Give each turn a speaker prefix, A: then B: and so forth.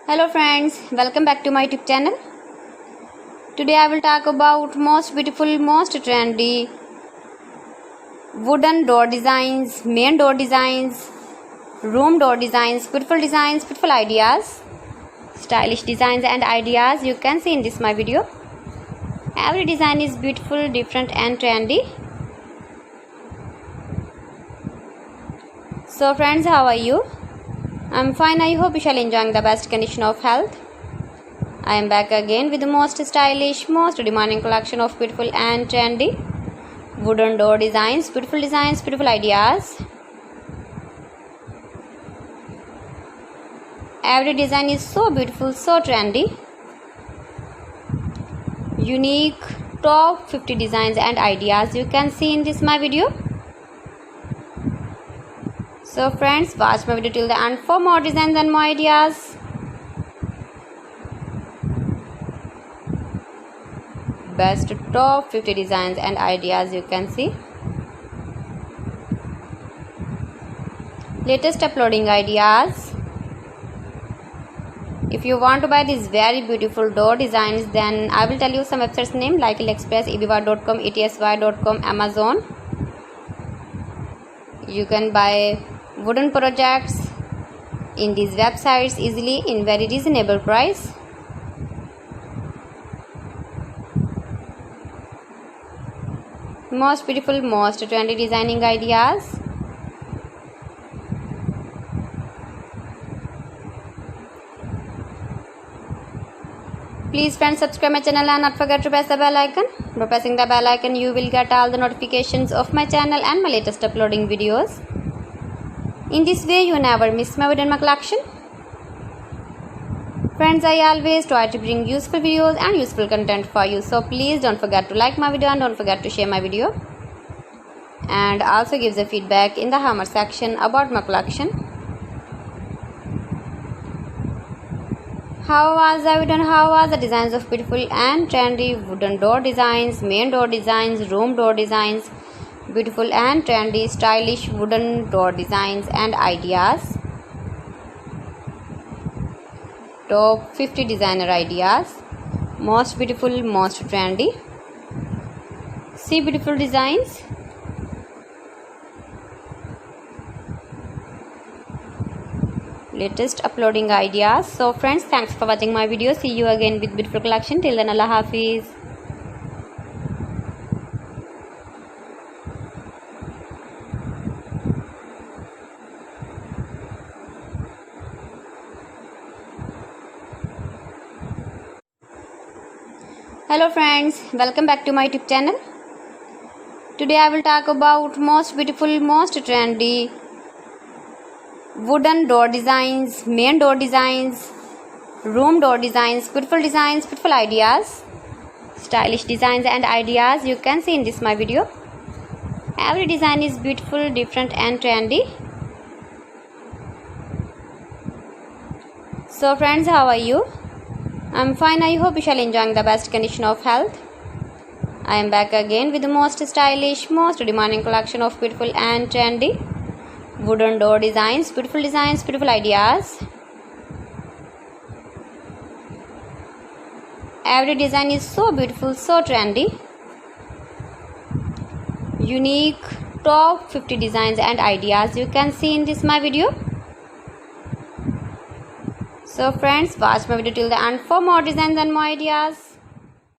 A: Hello friends, welcome back to my YouTube channel. Today I will talk about most beautiful, most trendy wooden door designs, main door designs, room door designs, beautiful ideas, stylish designs and ideas you can see in this my video. Every design is beautiful, different and trendy. So friends, how are you? I'm fine. I hope you shall enjoying the best condition of health. I am back again with the most stylish, most demanding collection of beautiful and trendy wooden door designs, beautiful ideas. Every design is so beautiful, so trendy. Unique top 50 designs and ideas you can see in this my video. So friends, watch my video till the end for more designs and more ideas. Best top 50 designs and ideas you can see. Latest uploading ideas. If you want to buy these very beautiful door designs, then I will tell you some websites name like AliExpress, eBay.com, etsy.com, Amazon. You can buy wooden projects in these websites easily in very reasonable price. Most beautiful, most trendy designing ideas. Please friends, subscribe my channel and not forget to press the bell icon. By pressing the bell icon you will get all the notifications of my channel and my latest uploading videos. In this way you never miss my video in my collection. Friends, I always try to bring useful videos and useful content for you. So please don't forget to like my video and don't forget to share my video. And also give the feedback in the comment section about my collection. How was the video and how was the designs of beautiful and trendy wooden door designs, main door designs, room door designs, beautiful and trendy stylish wooden door designs and ideas. Top 50 designer ideas. Most beautiful, most trendy. See beautiful designs. Latest uploading ideas. So friends, thanks for watching my video. See you again with beautiful collection. Till then, Allah Hafiz. Hello friends, welcome back to my YouTube channel. Today I will talk about most beautiful, most trendy wooden door designs, main door designs, room door designs, beautiful ideas, stylish designs and ideas you can see in this my video. Every design is beautiful, different and trendy. So friends, how are you? I'm fine. I hope you shall enjoying the best condition of health. I am back again with the most stylish, most demanding collection of beautiful and trendy wooden door designs, beautiful ideas. Every design is so beautiful, so trendy. Unique top 50 designs and ideas you can see in this my video. So friends, watch my video till the end for more designs and more ideas.